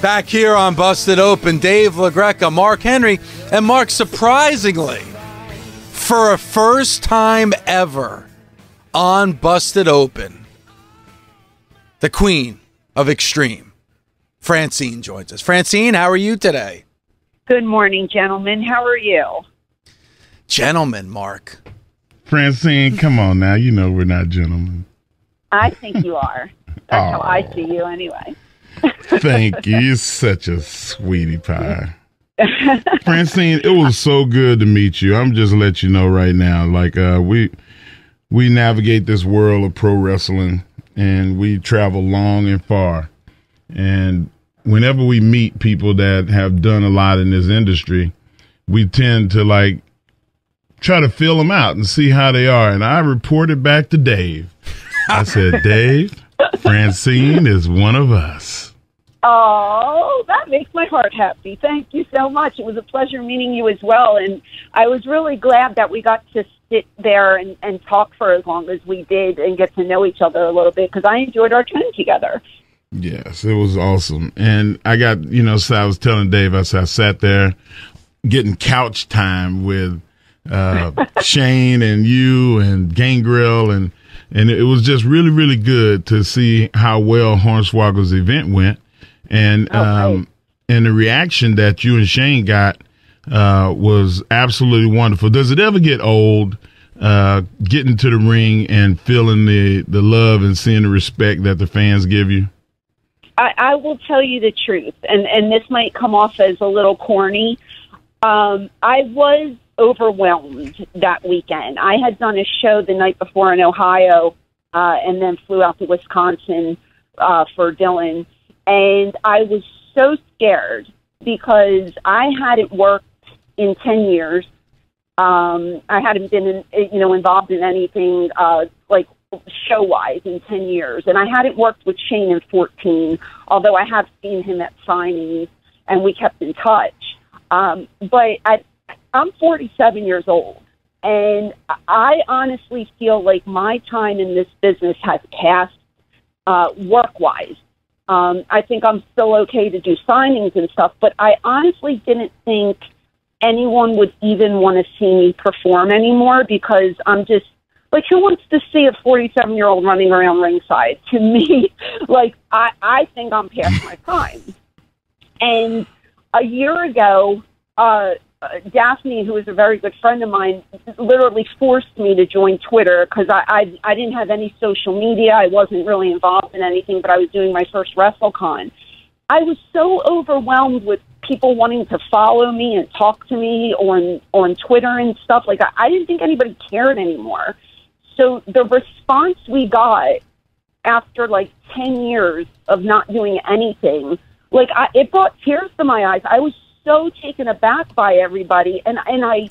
Back here on Busted Open, Dave LaGreca, Mark Henry, and Mark, surprisingly, for a first time ever on Busted Open, the queen of extreme, Francine, joins us. Francine, how are you today? Good morning, gentlemen. How are you? Gentlemen, Mark. Francine, come on now. You know we're not gentlemen. I think you are. That's how I see you anyway. Thank you. You're such a sweetie pie. Francine, it was so good to meet you. I'm just let you know right now, like we navigate this world of pro wrestling and we travel long and far. And whenever we meet people that have done a lot in this industry, we tend to like try to feel them out and see how they are. And I reported back to Dave. I said, Dave, Francine is one of us. Oh, that makes my heart happy. Thank you so much. It was a pleasure meeting you as well. And I was really glad that we got to sit there and talk for as long as we did and get to know each other a little bit because I enjoyed our time together. Yes, it was awesome. And I got, so I was telling Dave, I sat there getting couch time with Shane and you and Gangrel and it was just really, really good to see how well Hornswoggle's event went. And and the reaction that you and Shane got was absolutely wonderful. Does it ever get old getting to the ring and feeling the love and seeing the respect that the fans give you? I will tell you the truth, and this might come off as a little corny. I was overwhelmed that weekend. I had done a show the night before in Ohio and then flew out to Wisconsin for Dylan. And I was so scared because I hadn't worked in 10 years. I hadn't been, involved in anything like show-wise in 10 years. And I hadn't worked with Shane in 14, although I have seen him at signings and we kept in touch. But I'm 47 years old, and I honestly feel like my time in this business has passed work-wise. I think I'm still okay to do signings and stuff, but I honestly didn't think anyone would even want to see me perform anymore because I'm just, like, who wants to see a 47-year-old running around ringside? To me, like, I think I'm past my prime. And a year ago, Daphne, who is a very good friend of mine, literally forced me to join Twitter because I didn't have any social media. I wasn't really involved in anything, but I was doing my first WrestleCon. I was so overwhelmed with people wanting to follow me and talk to me on Twitter and stuff. Like, I didn't think anybody cared anymore. So the response we got after, like, 10 years of not doing anything, like, it brought tears to my eyes. I was so taken aback by everybody, and I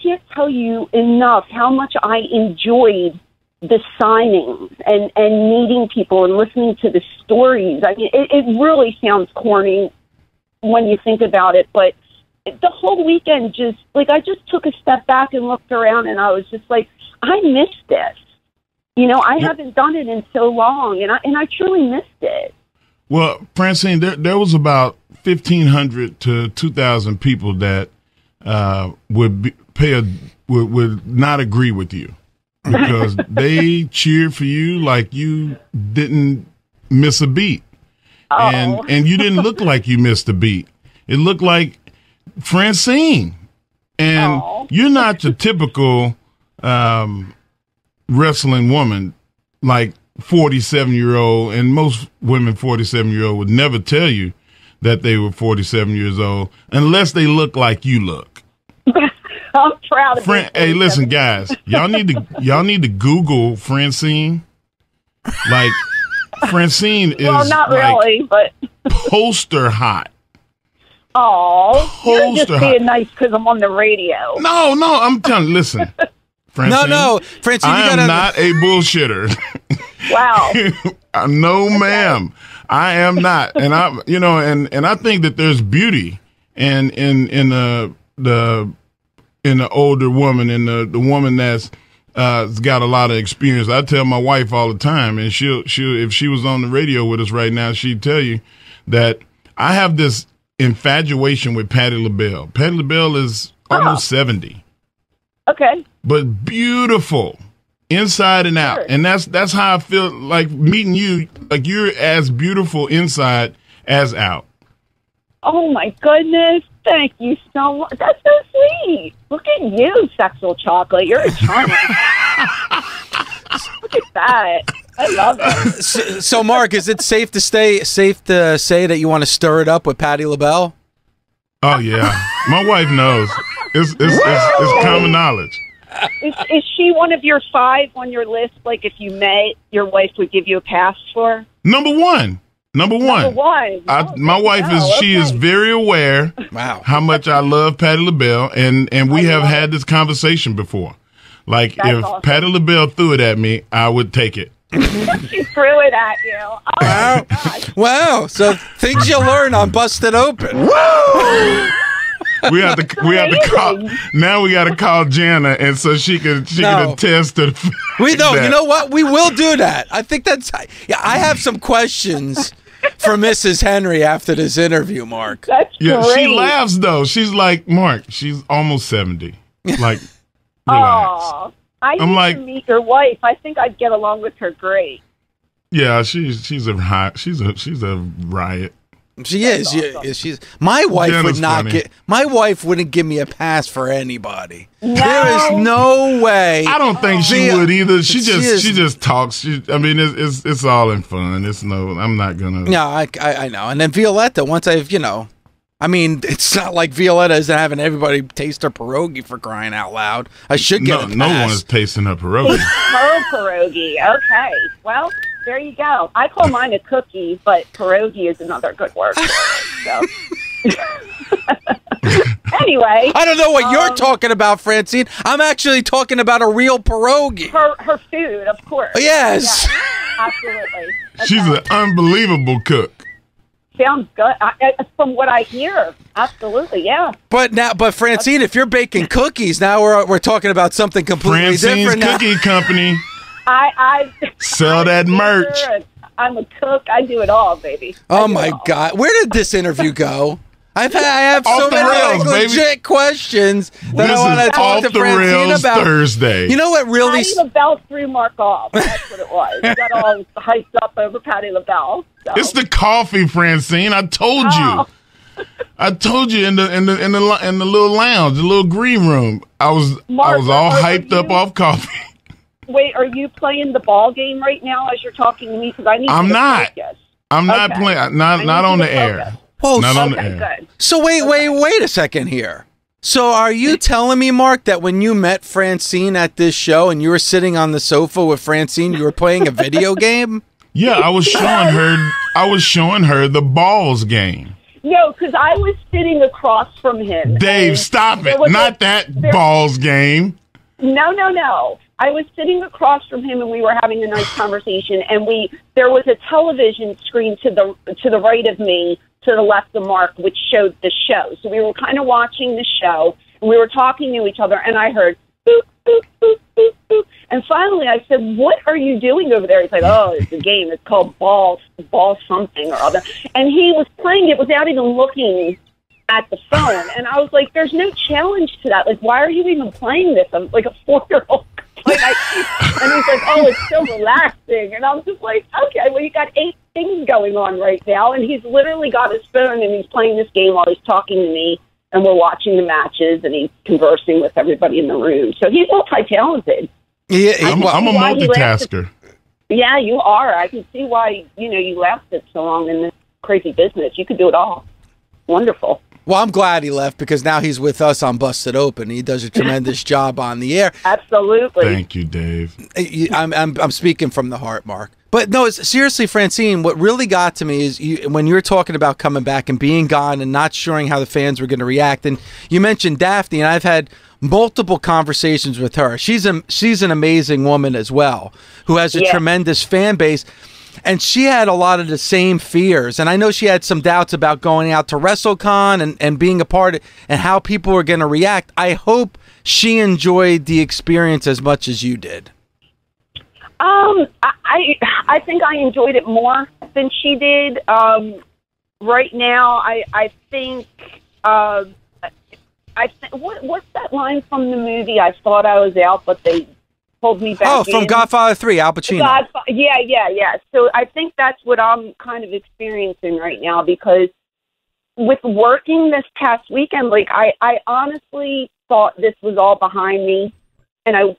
can't tell you enough how much I enjoyed the signings and meeting people and listening to the stories. I mean, it really sounds corny when you think about it, but the whole weekend just, like, I just took a step back and looked around, and I was just like, I missed this. I haven't done it in so long, and I truly missed it. Well, Francine, there was about 1,500 to 2,000 people that would not agree with you because they cheered for you like you didn't miss a beat, and you didn't look like you missed a beat. It looked like Francine, and you're not your typical wrestling woman like 47-year-old, and most women 47-year-old would never tell you that they were 47 years old unless they look like you look. I'm proud of it. Hey, listen, guys, y'all need to Google Francine. Like, Francine is not really, but poster hot. Oh, you're just being nice because I'm on the radio. No, I'm telling you, listen. Francine, no, Francine, I am not a bullshitter. Wow. No, ma'am, I am not, and and I think that there's beauty in the older woman, and the woman that's got a lot of experience. I tell my wife all the time, and she'll if she was on the radio with us right now, she'd tell you that I have this infatuation with Patti LaBelle. Patti LaBelle is almost 70. Okay. But beautiful inside and out. Sure. And that's how I feel like meeting you. Like you're as beautiful inside as out. Oh, my goodness. Thank you so much. That's so sweet. Look at you, sexual chocolate. You're a charmer. Look at that. I love it. So, Mark, is it safe to say that you want to stir it up with Patti LaBelle? Oh, yeah. My wife knows. It's common knowledge. Is she one of your 5 on your list? Like, if you met, your wife would give you a pass for? Number one. Number one. My wife she is very aware how much I love Patti LaBelle, and we have had this conversation before. Like, if awesome. Patti LaBelle threw it at me, I would take it. She threw it at you. Oh, Wow. my gosh. Wow. So things you learn on Busted Open. We have to call. Now we got to call Jana, and so she can attest to. We know. that. You know what? We will do that. I think that's. Yeah, I have some questions for Mrs. Henry after this interview, Mark. That's great. She laughs though. She's like, Mark, she's almost 70. Like, relax. Oh, I need like, to meet your wife. I think I'd get along with her great. Yeah, she's a riot. She is. She's. My wife Jana's would not funny. My wife wouldn't give me a pass for anybody. No. There is no way. I don't think she would either. She is- just talks. It's all in fun. I'm not gonna. No, I know. And then Violetta, once I mean, it's not like Violetta isn't having everybody taste her pierogi for crying out loud. I should get a pass. No one is tasting her pierogi. Her pierogi. Okay. Well, there you go. I call mine a cookie, but pierogi is another good word for it. So. Anyway. I don't know what you're talking about, Francine. I'm actually talking about a real pierogi. Her food, of course. Yes. Yeah, absolutely. Okay. She's an unbelievable cook. Sounds good. From what I hear, absolutely, yeah. But Francine, if you're baking cookies, now we're talking about something completely Francine's different. Now. Cookie Company. I Sell that merch. I'm a cook. I do it all, baby. Oh my God, where did this interview go? I have so Off the many rails, baby. legit questions that This I want to is talk Off to the Francine Rails about. Thursday. You know what really? Patti LaBelle threw Mark off. That's what it was. You got all hyped up over Patti LaBelle. So. It's the coffee, Francine. I told you. I told you in the little lounge, the little green room. I was all hyped up off coffee. Wait, are you playing the ball game right now as you're talking to me? Because I need. I'm to not. Focus. I'm not playing. Not on the air. Whoa, Not on the Okay, air. good. So wait a second here. So are you telling me, Mark, that when you met Francine at this show and you were sitting on the sofa with Francine, you were playing a video game? Yeah, I was showing her the balls game. No, because I was sitting across from him. Dave, and stop there it. was Not that balls game. No. I was sitting across from him, and we were having a nice conversation. And there was a television screen to the right of me, to the left of Mark, which showed the show. So we were kind of watching the show, and we were talking to each other. And I heard boop boop boop boop boop. And finally, I said, "What are you doing over there?" He's like, "Oh, it's a game. It's called ball something or other." And he was playing it without even looking at the phone. And I was like, "There's no challenge to that. Like, why are you even playing this?" I'm like a 4-year-old. And he's like, "Oh, it's so relaxing." And I'm just like, "Okay, well, you got 8 things going on right now." And he's literally got his phone and he's playing this game while he's talking to me. And we're watching the matches and he's conversing with everybody in the room. So he's multi-talented. Yeah, I'm a multitasker. Yeah, you are. I can see why, you lasted so long in this crazy business. You could do it all. Wonderful. Well, I'm glad he left because now he's with us on Busted Open. He does a tremendous job on the air. Absolutely. Thank you, Dave. I'm speaking from the heart, Mark. But no, seriously, Francine, what really got to me is when you were talking about coming back and being gone and not sure how the fans were going to react. And you mentioned Daphne, and I've had multiple conversations with her. She's an amazing woman as well, who has a tremendous fan base. And she had a lot of the same fears. And I know she had some doubts about going out to WrestleCon and being a part of and how people were going to react. I hope she enjoyed the experience as much as you did. I think I enjoyed it more than she did. right now, I think, what's that line from the movie? I thought I was out, but they pulled me back in. Oh, from Godfather 3, Al Pacino. Yeah. So I think that's what I'm kind of experiencing right now, because with working this past weekend, like I honestly thought this was all behind me, and I'm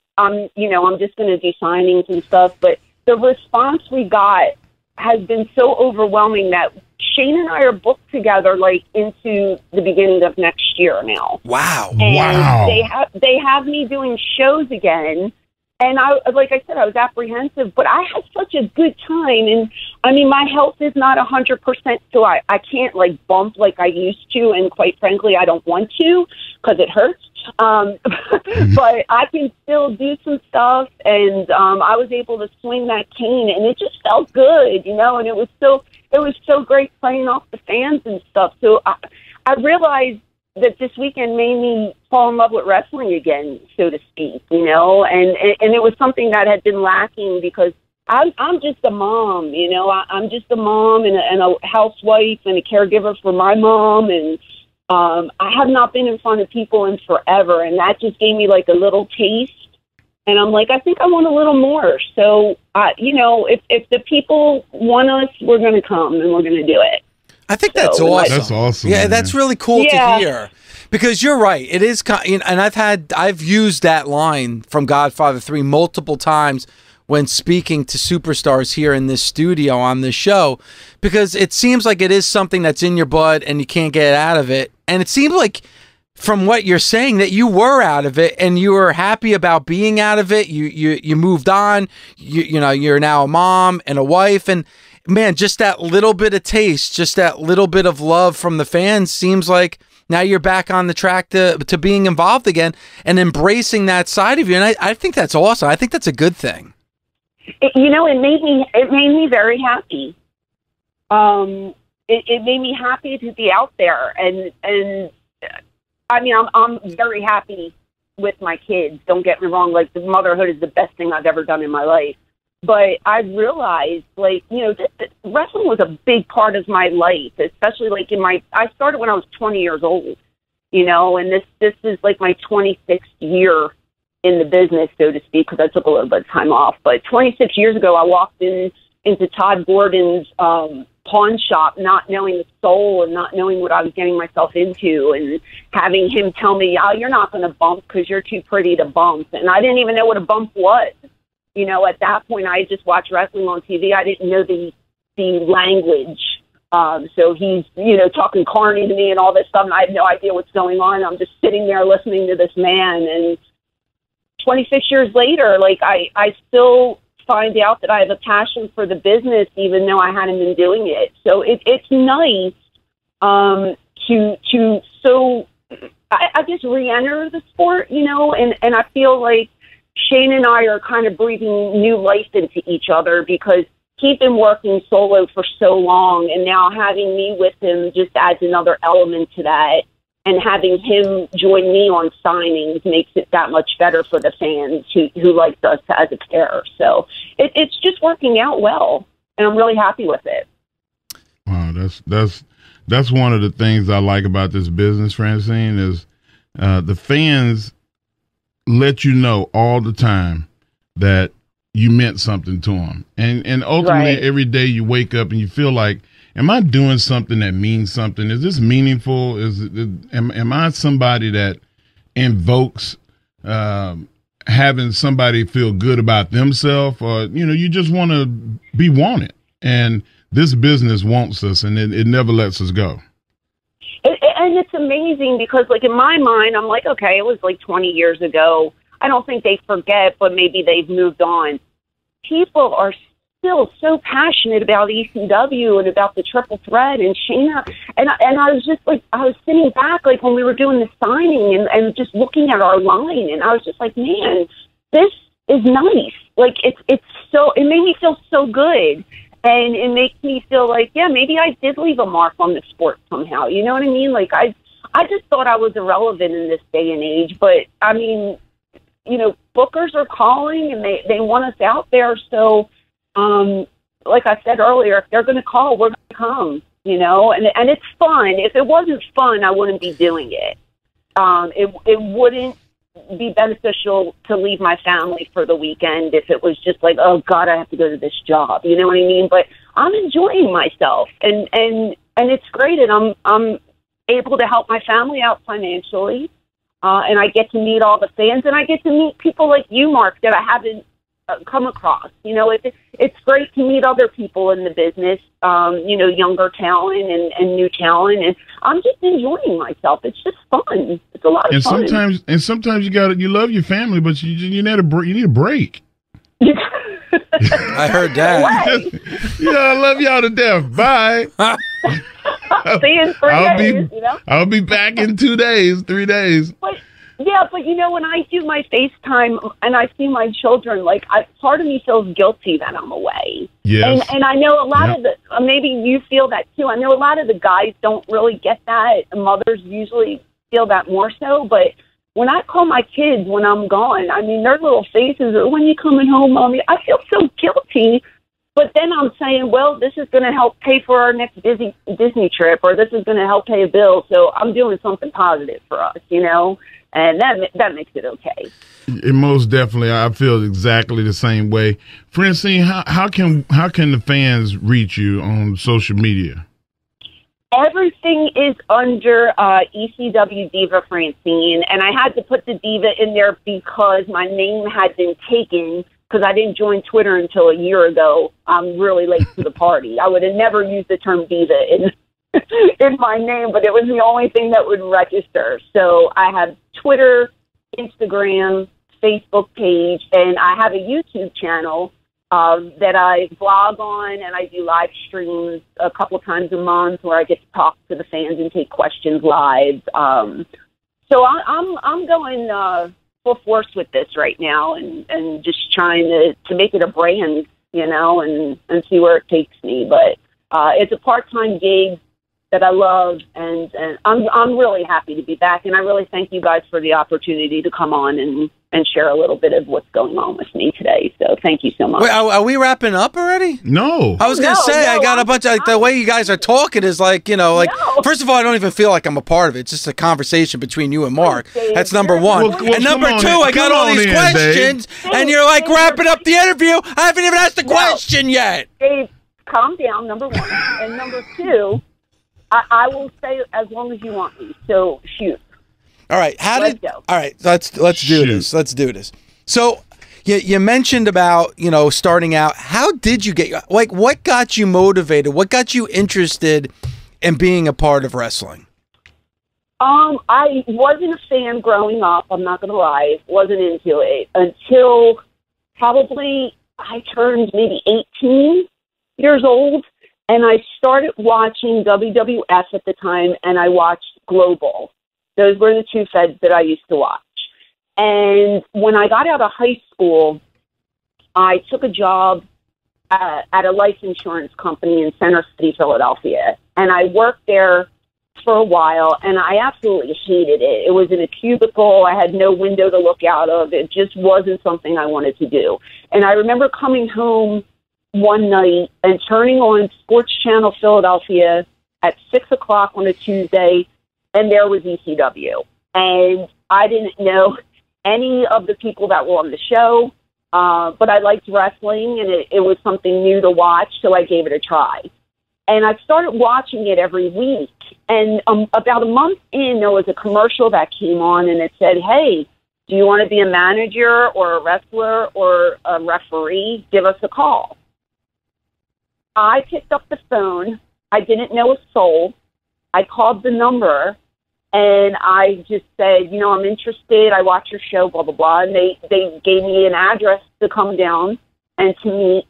just going to do signings and stuff, but the response we got has been so overwhelming that Shane and I are booked together like into the beginning of next year now. Wow. And they have me doing shows again. And like I said, I was apprehensive, but I had such a good time. And I mean, my health is not 100%, so I can't like bump like I used to. And quite frankly, I don't want to because it hurts. But I can still do some stuff. And I was able to swing that cane, and it just felt good, you know, and it was so great playing off the fans and stuff. So I realized that this weekend made me fall in love with wrestling again, so to speak, you know, and it was something that had been lacking because I'm just a mom, you know, I'm just a mom and a housewife and a caregiver for my mom, and I have not been in front of people in forever, and that just gave me like a little taste, and I'm like, I think I want a little more. So, you know, if the people want us, we're going to come and we're going to do it. I think that's awesome. That's awesome. Yeah, man. that's really cool to hear. Because you're right, it is, and I've used that line from Godfather 3 multiple times when speaking to superstars here in this studio on this show, because it seems like it is something that's in your blood and you can't get out of it. And it seems like, from what you're saying, that you were out of it and you were happy about being out of it. You moved on. You know, you're now a mom and a wife, and man, just that little bit of taste, just that little bit of love from the fans seems like now you're back on the track to being involved again and embracing that side of you. And I think that's awesome. I think that's a good thing. It made me very happy. It made me happy to be out there. And I mean, I'm very happy with my kids. Don't get me wrong. Like, the motherhood is the best thing I've ever done in my life. But I realized, like, you know, wrestling was a big part of my life, especially like I started when I was 20 years old, you know, and this is like my 26th year in the business, so to speak, because I took a little bit of time off. But 26 years ago, I walked into Todd Gordon's pawn shop, not knowing the soul and not knowing what I was getting myself into, and having him tell me, "Oh, you're not going to bump because you're too pretty to bump." And I didn't even know what a bump was. You know, at that point, I just watched wrestling on TV. I didn't know the language. So he's, you know, talking carny to me and all this stuff, and I have no idea what's going on. I'm just sitting there listening to this man. And 26 years later, like, I still find out that I have a passion for the business, even though I hadn't been doing it. So it's nice I just re-enter the sport, you know, and I feel like Shane and I are kind of breathing new life into each other, because he's been working solo for so long, and now having me with him just adds another element to that. And having him join me on signings makes it that much better for the fans who likes us as a pair. So it's just working out well, and I'm really happy with it. Wow, that's one of the things I like about this business, Francine, is the fans let you know all the time that you meant something to them. And ultimately, right, every day you wake up and you feel like, am I doing something that means something? Is this meaningful? Am I somebody that invokes having somebody feel good about themselves? Or, you know, you just want to be wanted. And this business wants us, and it never lets us go. And it's amazing because, like, in my mind, I'm like, okay, it was like 20 years ago. I don't think they forget, but maybe they've moved on. People are still so passionate about ECW and about the triple threat and Shayna. And I was just like, I was sitting back, like, when we were doing the signing and just looking at our line. And I was just like, man, this is nice. Like, it made me feel so good. And it makes me feel like, yeah, maybe I did leave a mark on the sport somehow. You know what I mean? Like, I just thought I was irrelevant in this day and age. But, I mean, you know, bookers are calling and they want us out there. So, like I said earlier, if they're going to call, we're going to come. you know, and it's fun. If it wasn't fun, I wouldn't be doing it. It wouldn't be beneficial to leave my family for the weekend if it was just like, oh God, I have to go to this job. You know what I mean? But I'm enjoying myself, and it's great, and I'm able to help my family out financially, and I get to meet all the fans, and I get to meet people like you, Mark, that I haven't come across. You know, it's great to meet other people in the business, you know, younger talent and new talent, and I'm just enjoying myself. It's just fun. It's a lot of fun. Sometimes you love your family, but you need a break. I heard that. Yeah, I love y'all to death. Bye. See you in 3 days, you know? I'll be back in 2 days, 3 days. But you know, when I do my FaceTime and I see my children, like, part of me feels guilty that I'm away. Yes. And I know a lot of the, maybe you feel that too. I know a lot of the guys don't really get that. Mothers usually feel that more so. But when I call my kids when I'm gone, I mean, their little faces are, when you coming home, Mommy? I feel so guilty. But then I'm saying, well, this is going to help pay for our next Disney trip, or this is going to help pay a bill. So I'm doing something positive for us, you know, and that makes it okay. It most definitely, I feel exactly the same way. Francine, how can the fans reach you on social media? Everything is under ECW Diva Francine, and I had to put the Diva in there because my name had been taken, because I didn't join Twitter until a year ago. I'm really late to the party. I would have never used the term diva in my name, but it was the only thing that would register. So I have Twitter, Instagram, Facebook page, and I have a YouTube channel that I vlog on, and I do live streams a couple times a month where I get to talk to the fans and take questions live. So I'm going full force with this right now, and just trying to make it a brand, you know, and see where it takes me. But it's a part-time gig that I love, and I'm really happy to be back. And I really thank you guys for the opportunity to come on and share a little bit of what's going on with me today. So thank you so much. Wait, are we wrapping up already? No. I was going to say, I got a bunch of, like, the way you guys are talking is like, you know, like, first of all, I don't even feel like I'm a part of it. It's just a conversation between you and Mark. That's number one. Well, and number two, I got all these questions, and you're like wrapping up the interview. I haven't even asked the question yet. Dave, calm down, number one. And number two, I will stay as long as you want me. So shoot. All right. All right. Let's do this. Let's do this. So you mentioned about, you know, starting out. How did you get, like, what got you motivated? What got you interested in being a part of wrestling? I wasn't a fan growing up. I'm not going to lie. Wasn't into it until probably I turned maybe 18 years old. And I started watching WWF at the time, and I watched Global. Those were the two feds that I used to watch. And when I got out of high school, I took a job at a life insurance company in Center City, Philadelphia. And I worked there for a while, and I absolutely hated it. It was in a cubicle. I had no window to look out of. It just wasn't something I wanted to do. And I remember coming home one night and turning on Sports Channel Philadelphia at 6 o'clock on a Tuesday, and there was ECW. And I didn't know any of the people that were on the show, but I liked wrestling, and it was something new to watch, so I gave it a try. And I started watching it every week. And about a month in, there was a commercial that came on, and it said, hey, do you want to be a manager or a wrestler or a referee? Give us a call. I picked up the phone. I didn't know a soul. I called the number, and I just said, you know, I'm interested. I watch your show, blah, blah, blah. And they gave me an address to come down and to meet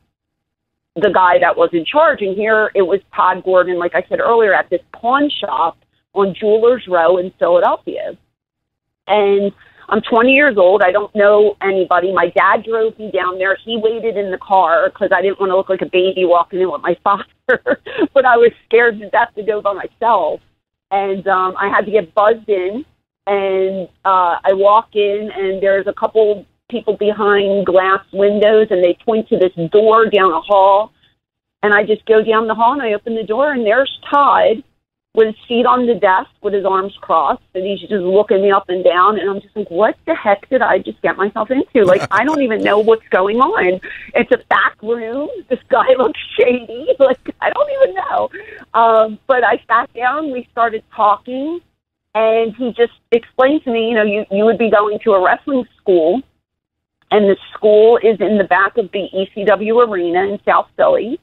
the guy that was in charge. And here it was Todd Gordon, like I said earlier, at this pawn shop on Jewelers Row in Philadelphia. And I'm 20 years old. I don't know anybody. My dad drove me down there. He waited in the car because I didn't want to look like a baby walking in with my father. But I was scared to death to go by myself. And I had to get buzzed in. And I walk in, and there's a couple people behind glass windows, and they point to this door down a hall. And I just go down the hall and I open the door, and there's Todd with his feet on the desk with his arms crossed, and he's just looking me up and down, and I'm just like, what the heck did I just get myself into? Like, I don't even know what's going on. It's a back room. This guy looks shady. Like, I don't even know. But I sat down, we started talking, and he just explained to me, you would be going to a wrestling school, and the school is in the back of the ECW arena in South Philly.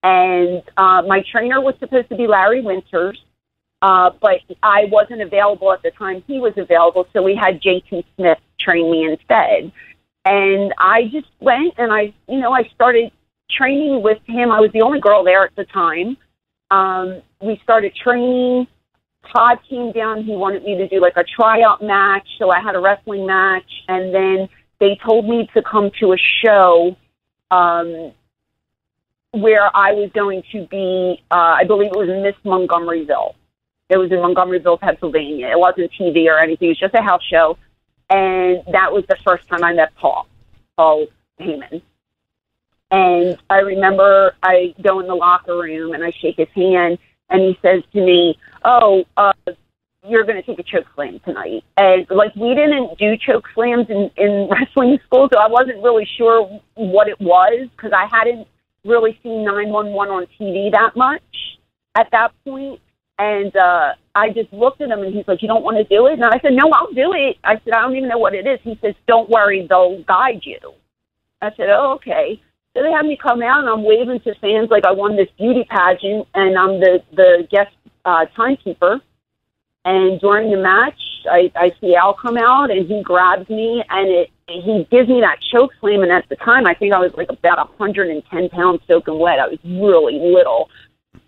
And my trainer was supposed to be Larry Winters, but I wasn't available at the time he was available, so we had JT Smith train me instead. And I just went and I started training with him. I was the only girl there at the time. We started training. Todd came down. He wanted me to do like a tryout match, so I had a wrestling match. And then they told me to come to a show where I was going to be, I believe it was Miss Montgomeryville. It was in Montgomeryville, Pennsylvania. It wasn't TV or anything. It was just a house show. And that was the first time I met Paul Heyman. And I remember I go in the locker room and I shake his hand, and he says to me, you're going to take a choke slam tonight. And like, we didn't do choke slams in wrestling school, so I wasn't really sure what it was, because I hadn't really seen 911 on TV that much at that point. And I just looked at him, and he's like, you don't want to do it? And I said, no, I'll do it. I said, I don't even know what it is. He says, don't worry, they'll guide you. I said, oh, okay. So they had me come out, and I'm waving to fans like I won this beauty pageant, and I'm the guest timekeeper. And during the match, I see Al come out, and he grabs me, and he gives me that choke slam. And at the time, I think I was like about 110 pounds soaking wet. I was really little.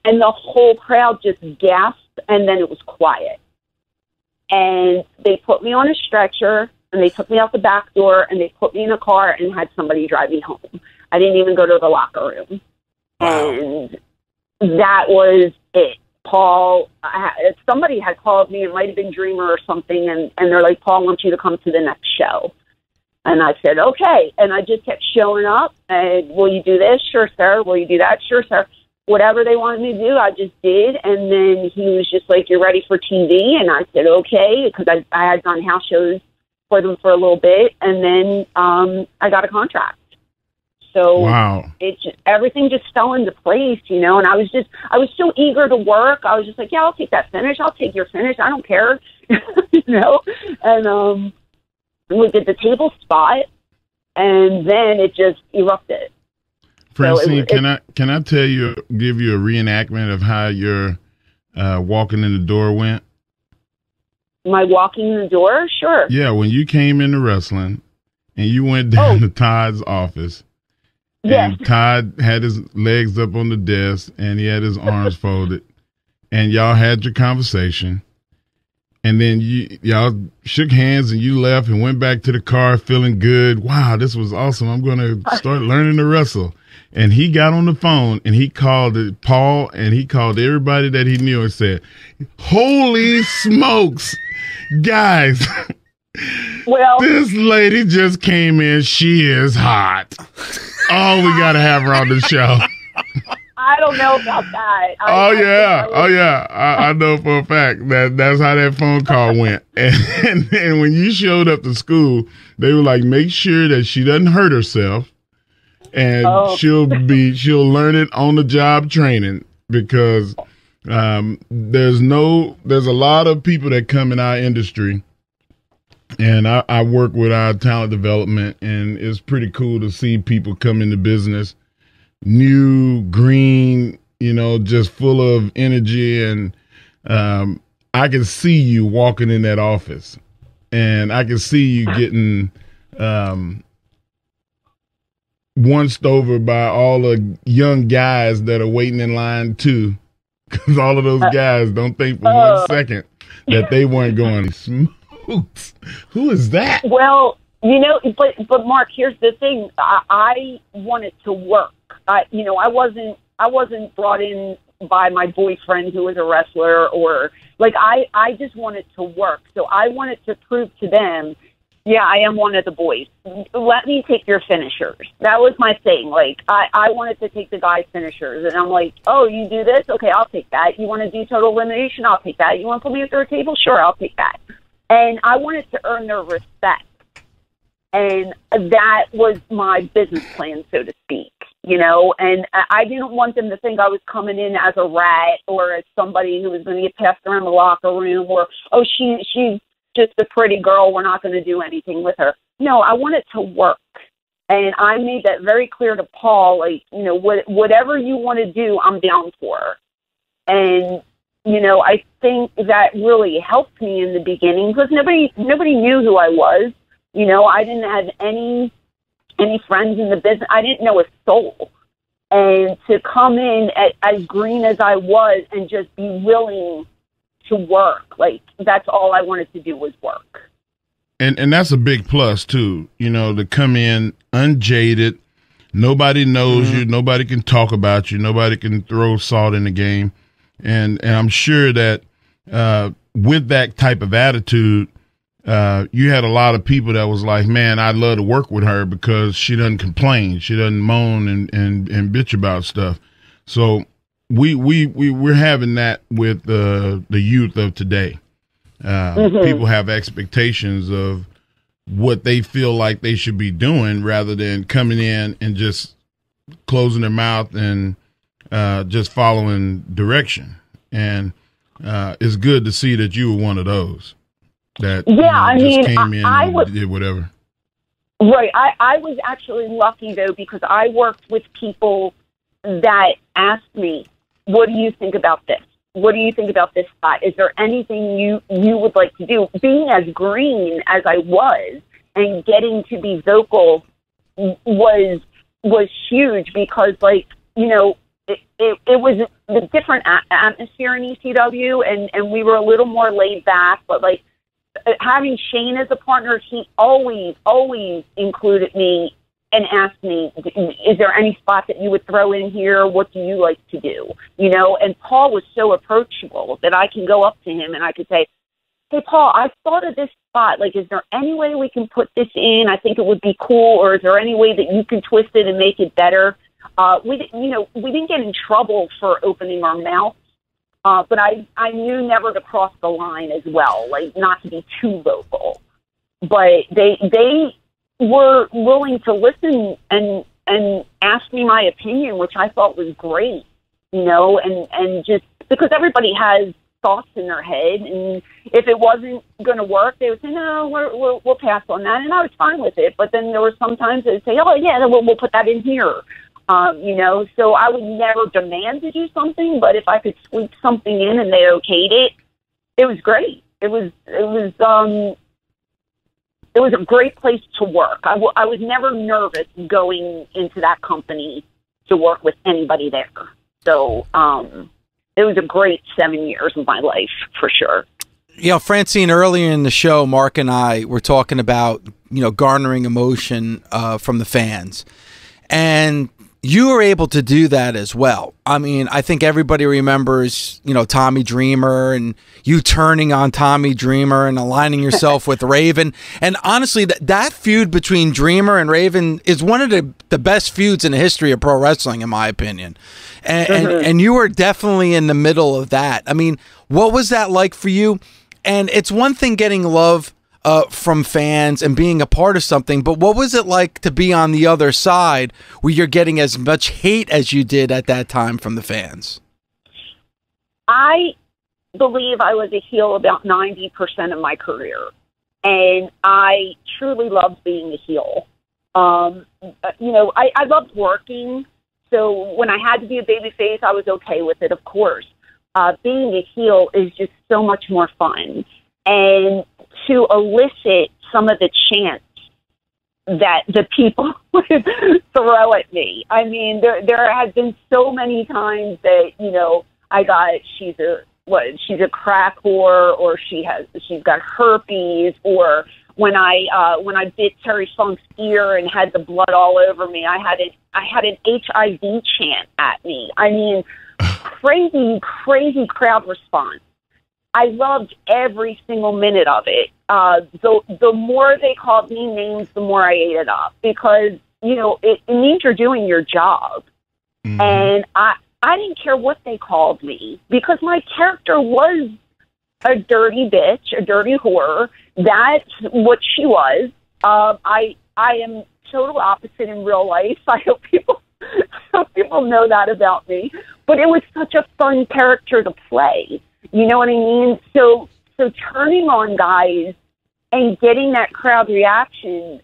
And the whole crowd just gasped, and then it was quiet. And they put me on a stretcher, and they took me out the back door, and they put me in a car and had somebody drive me home. I didn't even go to the locker room. Wow. And that was it. Paul, somebody had called me, it might have been Dreamer or something, and they're like, Paul wants you to come to the next show. And I said, okay. And I just kept showing up, and will you do this? Sure, sir. Will you do that? Sure, sir. Whatever they wanted me to do, I just did. And then he was just like, you're ready for TV? And I said, okay, because I had done house shows for them for a little bit. And then I got a contract. So wow. Everything just fell into place, and I was so eager to work. I was just like, yeah, I'll take that finish. I'll take your finish. I don't care, And we did the table spot, and then it just erupted. Francine, so can I give you a reenactment of how your walking in the door went? My walking in the door? Sure. Yeah, when you came into wrestling and you went down to Todd's office. Yes. And Todd had his legs up on the desk and he had his arms folded, and y'all had your conversation, and then y'all shook hands and you left and went back to the car feeling good. Wow, this was awesome. I'm going to start learning to wrestle. And he got on the phone and he called Paul, and he called everybody that he knew and said, holy smokes, guys. Well, this lady just came in. She is hot. Oh, we got to have her on the show. I don't know about that. I know for a fact that's how that phone call went. And when you showed up to school, they were like, make sure that she doesn't hurt herself, and she'll learn it on the job training, because there's a lot of people that come in our industry. And I work with our talent development, and it's pretty cool to see people come into business, new, green, just full of energy. And I can see you walking in that office, and I can see you getting onced over by all the young guys that are waiting in line too, because all of those guys don't think for 1 second that they weren't going smooth. Who is that? Well, but Mark, here's the thing. I wanted to work. I wasn't brought in by my boyfriend who was a wrestler, or like I just wanted to work. So I wanted to prove to them Yeah, I am one of the boys. Let me take your finishers. That was my thing. Like, I wanted to take the guys' finishers. And I'm like, oh, you do this? Okay, I'll take that. You want to do total elimination? I'll take that. You want to put me at their table? Sure, I'll take that. And I wanted to earn their respect. And that was my business plan, so to speak, you know, and I didn't want them to think I was coming in as a rat or as somebody who was going to get passed around the locker room or, oh, she's just a pretty girl. We're not going to do anything with her. No, I want it to work. And I made that very clear to Paul, like, you know, whatever you want to do, I'm down for. And, you know, I think that really helped me in the beginning because nobody knew who I was. You know, I didn't have any friends in the business. I didn't know a soul. And to come in as green as I was and just be willing to work, like, that's all I wanted to do was work. And that's a big plus, too, you know, to come in unjaded. Nobody knows you. Nobody can talk about you. Nobody can throw salt in the game. And I'm sure that with that type of attitude, you had a lot of people that was like, man, I'd love to work with her because she doesn't complain. She doesn't moan and bitch about stuff. So we're having that with the youth of today. People have expectations of what they feel like they should be doing rather than coming in and just closing their mouth and just following direction. And it's good to see that you were one of those. That, yeah, you know, just came in and did whatever. Right. I was actually lucky, though, because I worked with people that asked me, what do you think about this? What do you think about this spot? Is there anything you would like to do? Being as green as I was and getting to be vocal was huge because, like, you know, it was a different atmosphere in ECW, and we were a little more laid back, but, like, having Shane as a partner, he always included me and asked me, is there any spot that you would throw in here? What do you like to do? You know, and Paul was so approachable that I can go up to him and I could say, hey, Paul, I thought of this spot. Like, is there any way we can put this in? I think it would be cool. Or is there any way that you can twist it and make it better? We didn't get in trouble for opening our mouth. But I knew never to cross the line as well, like not to be too vocal. But they were willing to listen and ask me my opinion, which I thought was great, you know, and just because everybody has thoughts in their head, and if it wasn't going to work, they would say, no, we'll pass on that, and I was fine with it. But then there were some times they'd say, oh, yeah, we'll put that in here. You know, so I would never demand to do something, but if I could squeak something in and they okayed it, it was great. It was a great place to work. I was never nervous going into that company to work with anybody there. So it was a great 7 years of my life for sure. You know, Francine, earlier in the show, Mark and I were talking about, you know, garnering emotion from the fans. And you were able to do that as well. I mean, I think everybody remembers, you know, Tommy Dreamer and you turning on Tommy Dreamer and aligning yourself with Raven. And honestly, that feud between Dreamer and Raven is one of the best feuds in the history of pro wrestling, in my opinion. And you were definitely in the middle of that. I mean, what was that like for you? And it's one thing getting love from fans and being a part of something, but what was it like to be on the other side where you're getting as much hate as you did at that time from the fans? I believe I was a heel about 90% of my career, and I truly loved being a heel. You know, I loved working, so when I had to be a babyface, I was okay with it, of course. Being a heel is just so much more fun. And to elicit some of the chants that the people would throw at me. I mean, there have been so many times that, you know, I got, she's a crack whore, or she's got herpes, or when I bit Terry Funk's ear and had the blood all over me, I had an HIV chant at me. I mean, crazy crowd response. I loved every single minute of it. the more they called me names, the more I ate it up, because, you know, it means you're doing your job. Mm-hmm. And I didn't care what they called me, because my character was a dirty bitch, a dirty whore. That's what she was. I am total opposite in real life. I hope people know that about me. But it was such a fun character to play. You know what I mean? So turning on guys and getting that crowd reaction,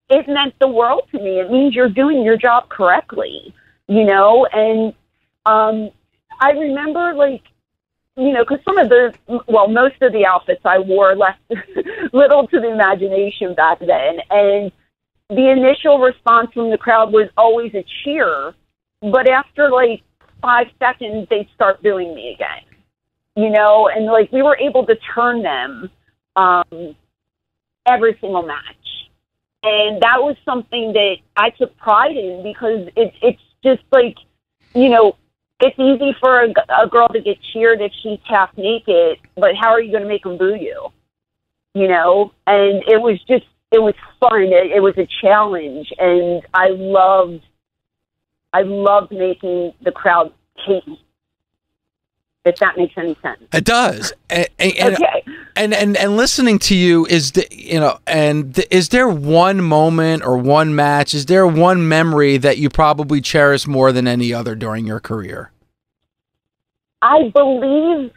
it meant the world to me. It means you're doing your job correctly, you know? And I remember, like, you know, because most of the outfits I wore left little to the imagination back then. And the initial response from the crowd was always a cheer. But after, like, 5 seconds, they'd start booing me again, you know? And, like, we were able to turn them every single match. And that was something that I took pride in, because it's just, like, you know, it's easy for a girl to get cheered if she's half naked, but how are you going to make them boo you? You know? And it was fun. It was a challenge, and I loved making the crowd hate me, if that makes any sense. It does. Okay. And listening to you is is there one moment or one match? Is there one memory that you probably cherish more than any other during your career? I believe,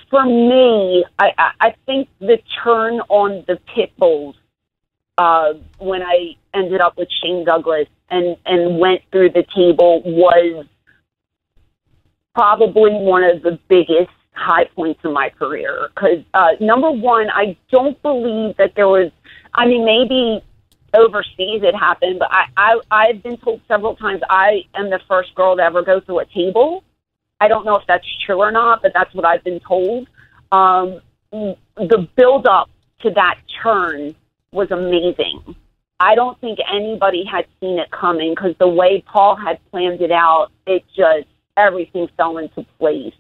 for me, I think the turn on the Pitbulls when I ended up with Shane Douglas and went through the table was probably one of the biggest high points in my career. Because, number one, I don't believe that there was, I mean, maybe overseas it happened, but I've been told several times I am the first girl to ever go through a table. I don't know if that's true or not, but that's what I've been told. The build-up to that turn was amazing. I don't think anybody had seen it coming, because the way Paul had planned it out, everything fell into place.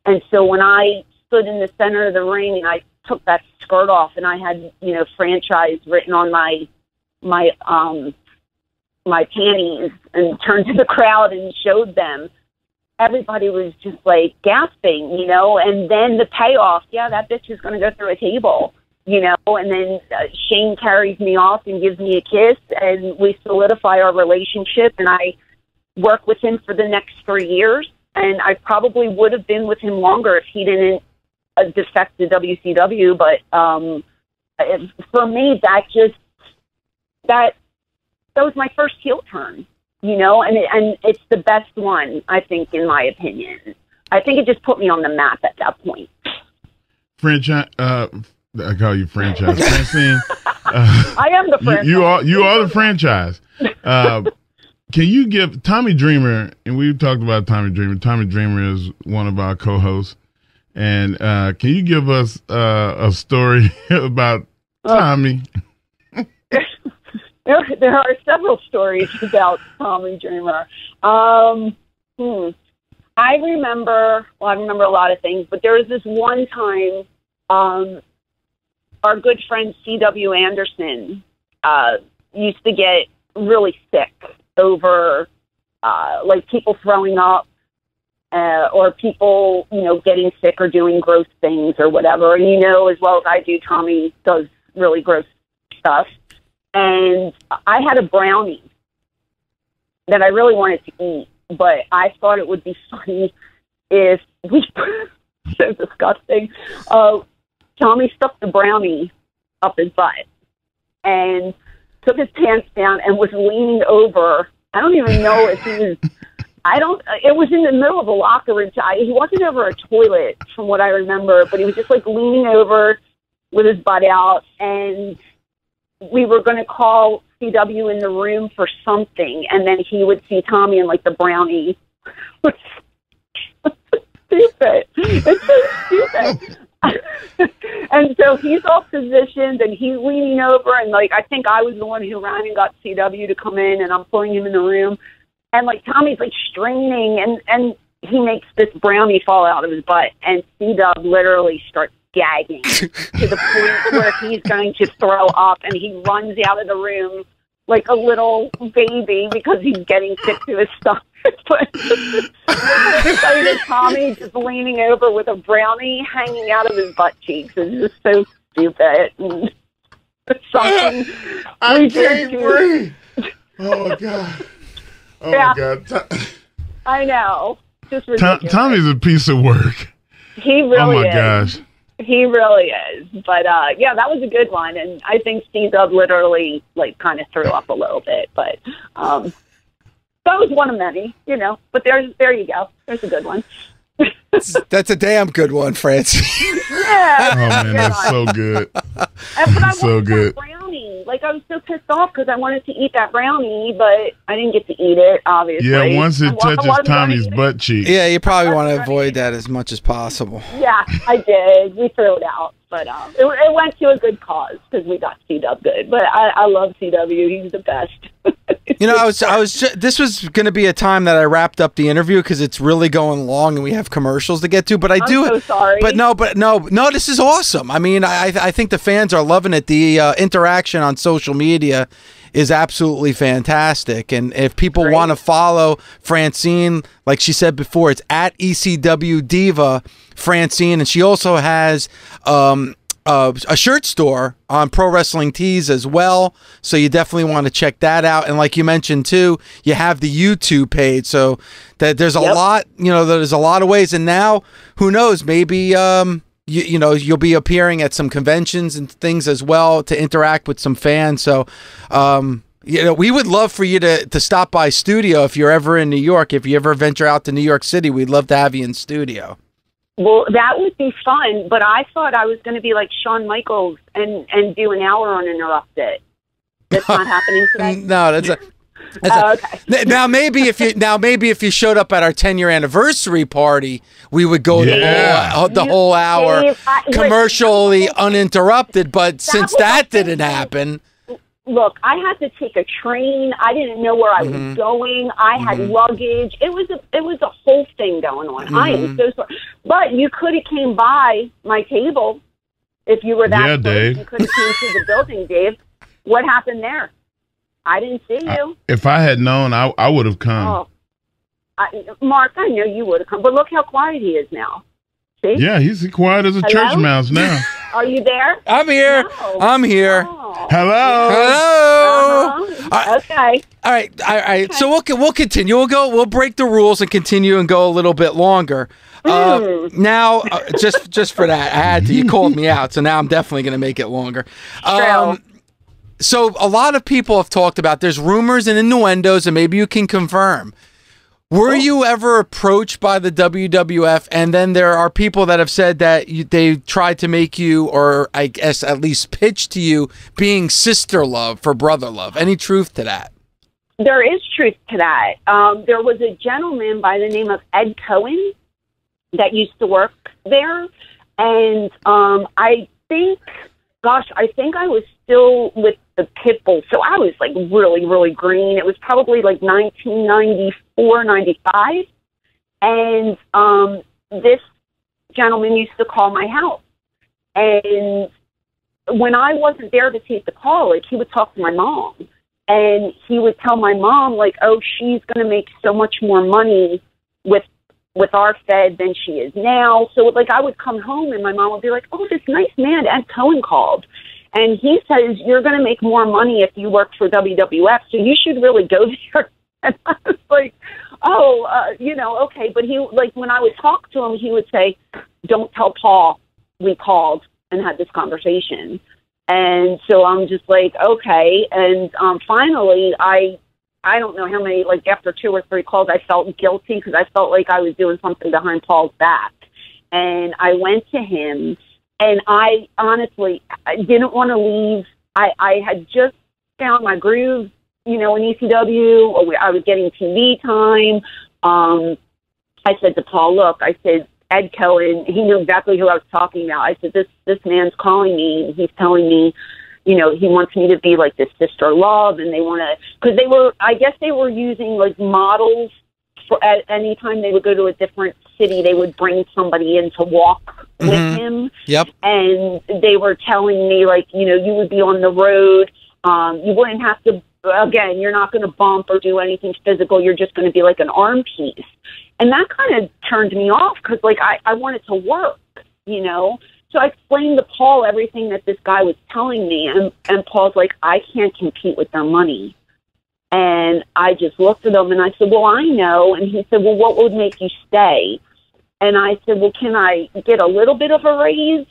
And so when I stood in the center of the ring and I took that skirt off and I had, you know, franchise written on my panties and turned to the crowd and showed them, everybody was just like gasping, you know. And then the payoff, yeah, that bitch is going to go through a table, you know. And then Shane carries me off and gives me a kiss, and we solidify our relationship. And I work with him for the next 3 years, and I probably would have been with him longer if he didn't defect to WCW. But for me, that was my first heel turn, you know, and it's the best one, I think, in my opinion. I think it just put me on the map at that point. Franchise, I call you franchise. Francine. I am the franchise. You are the franchise. Can you give Tommy Dreamer, and we've talked about Tommy Dreamer. Tommy Dreamer is one of our co-hosts. And can you give us a story about Tommy? There are several stories about Tommy Dreamer. I remember a lot of things, but there was this one time our good friend C.W. Anderson used to get really sick over like people throwing up or people, you know, getting sick or doing gross things or whatever. And you know as well as I do, Tommy does really gross stuff. And I had a brownie that I really wanted to eat, but I thought it would be funny if we so disgusting. Tommy stuffed the brownie up his butt and took his pants down and was leaning over. I don't even know if he was, it was in the middle of a locker room. He wasn't over a toilet from what I remember, but he was just like leaning over with his butt out, and we were going to call CW in the room for something, and then he would see Tommy and like the brownie. Stupid. It's so stupid. And so he's all positioned and he's leaning over, and like I think I was the one who ran and got CW to come in, and I'm pulling him in the room, and like Tommy's like straining, and he makes this brownie fall out of his butt, and CW literally starts gagging to the point where he's going to throw up, and he runs out of the room like a little baby because he's getting sick to his stomach. But Tommy just leaning over with a brownie hanging out of his butt cheeks is just so stupid. And it's something I can't breathe. Oh my God. Oh yeah. my God. I know. Just ridiculous. Tommy's a piece of work. He really is. Oh my gosh. He really is. But yeah, that was a good one, and I think C-Dub literally like kind of threw up a little bit, but that was one of many, you know. But there you go. There's a good one. That's a damn good one, Francine. Yeah. Oh man, that's so good. But I so wanted good. that brownie. Like, I was so pissed off because I wanted to eat that brownie, but I didn't get to eat it, obviously. Yeah, once it touches Tommy's butt cheek. Yeah, you probably want to avoid that as much as possible. Yeah, I did. We threw it out. But it went to a good cause because we got C-Dub good. But I love CW. He's the best. You know, this was going to be a time that I wrapped up the interview because it's really going long and we have commercials to get to. But I'm so sorry. But no, this is awesome. I mean, I think the fans are loving it. The interaction on social media is absolutely fantastic. And if people want to follow Francine, like she said before, it's at ECW Diva Francine, and she also has a shirt store on Pro Wrestling Tees as well, so you definitely want to check that out. And like you mentioned too, you have the YouTube page, so that there's a lot, you know, there's a lot of ways. And now, who knows, maybe you know, you'll be appearing at some conventions and things as well to interact with some fans. So you know, we would love for you to stop by studio if you're ever in New York. If you ever venture out to New York City, we'd love to have you in studio. Well, that would be fun, but I thought I was going to be like Shawn Michaels and do an hour uninterrupted. That's not happening today? No, okay. Now maybe if you showed up at our 10-year anniversary party, we would go the whole hour commercially uninterrupted. But since that didn't happen. Look, I had to take a train. I didn't know where I was going. I had luggage. It was a whole thing going on. I am so sorry. But you could have came by my table if you were that close. Dave. You could have came to the building, Dave. What happened there? I didn't see you. If I had known, I would have come. Oh, Mark, I know you would have come. But look how quiet he is now. See? Yeah, he's quiet as a church mouse now. Are you there? I'm here. No. I'm here. Oh. Hello. Okay. All right. Okay. So we'll continue. We'll break the rules and continue and go a little bit longer. Now, just for that, I had to. You called me out, so now I'm definitely going to make it longer. So a lot of people have talked about. There's rumors and innuendos, and maybe you can confirm. Were you ever approached by the WWF? And then there are people that have said that they tried to make you, or I guess at least pitch to you, being sister love for brother love. Any truth to that? There is truth to that. There was a gentleman by the name of Ed Cohen that used to work there. And I think I was still with the Pitbull. So I was like really, really green. It was probably like 1994, 95. And this gentleman used to call my house. And when I wasn't there to take the call, like, he would talk to my mom. And he would tell my mom, like, oh, she's going to make so much more money with our Fed than she is now. So, like, I would come home and my mom would be like, oh, this nice man, Ed Cohen, called. And he says, you're going to make more money if you work for WWF, so you should really go there. And I was like, okay. But he, like, when I would talk to him, he would say, don't tell Paul we called and had this conversation. And so I'm just like, okay. And finally, I don't know how many, like, after 2 or 3 calls, I felt guilty because I felt like I was doing something behind Paul's back. And I went to him. And I honestly, I didn't want to leave. I had just found my groove, in ECW. I was getting TV time. I said to Paul, look, I said, Ed Cohen, he knew exactly who I was talking about. I said, this man's calling me, and he's telling me, he wants me to be like this sister love, and they want to, because I guess they were using like models for at any time they would go to a different city, they would bring somebody in to walk with him. Yep. And they were telling me, like, you know, you would be on the road. You wouldn't have to, again, you're not going to bump or do anything physical. You're just going to be like an arm piece. And that kind of turned me off because, like, I wanted to work, you know. So I explained to Paul everything that this guy was telling me. And Paul's like, I can't compete with their money. And I just looked at him and I said, well, I know. And he said, well, what would make you stay? And I said, well, can I get a little bit of a raise?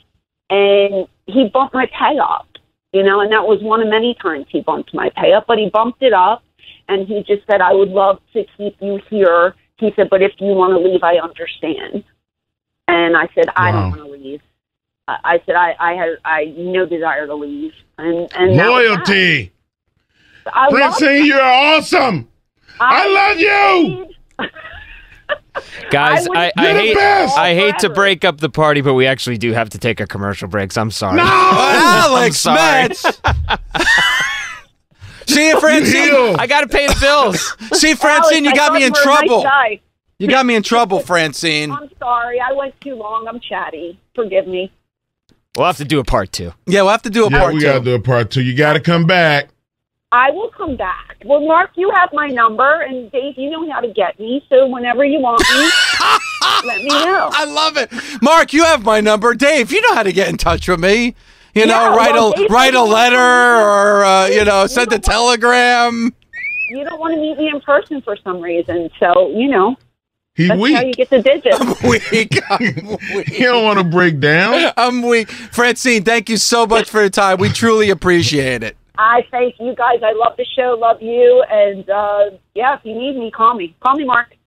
And he bumped my pay up, you know, and that was one of many times he bumped my pay up, but he bumped it up. And he just said, I would love to keep you here. He said, but if you want to leave, I understand. And I said, I don't want to leave. I said, I had no desire to leave. And loyalty. Francine, you're awesome. I love you. Guys, I hate to break up the party, but we actually do have to take a commercial break. So I'm sorry. No, Alex, Metz. See you, Francine. I got to pay the bills. See, Francine, you got me in trouble. Nice. You got me in trouble, Francine. I'm sorry. I went too long. I'm chatty. Forgive me. We'll have to do a part 2. Yeah, we'll have to do a part 2. We got to do a part 2. You got to come back. I will come back. Well, Mark, you have my number, and Dave, you know how to get me. So whenever you want me, let me know. I love it. Mark, you have my number. Dave, you know how to get in touch with me. You know, write a letter or, you know, send a telegram. You don't want to meet me in person for some reason. So, you know. He's That's weak. how you get the digits. I'm weak. You don't want to break down. I'm weak. Francine, thank you so much for your time. We truly appreciate it. I thank you guys. I love the show. Love you. And, yeah, if you need me, call me. Call me, Mark.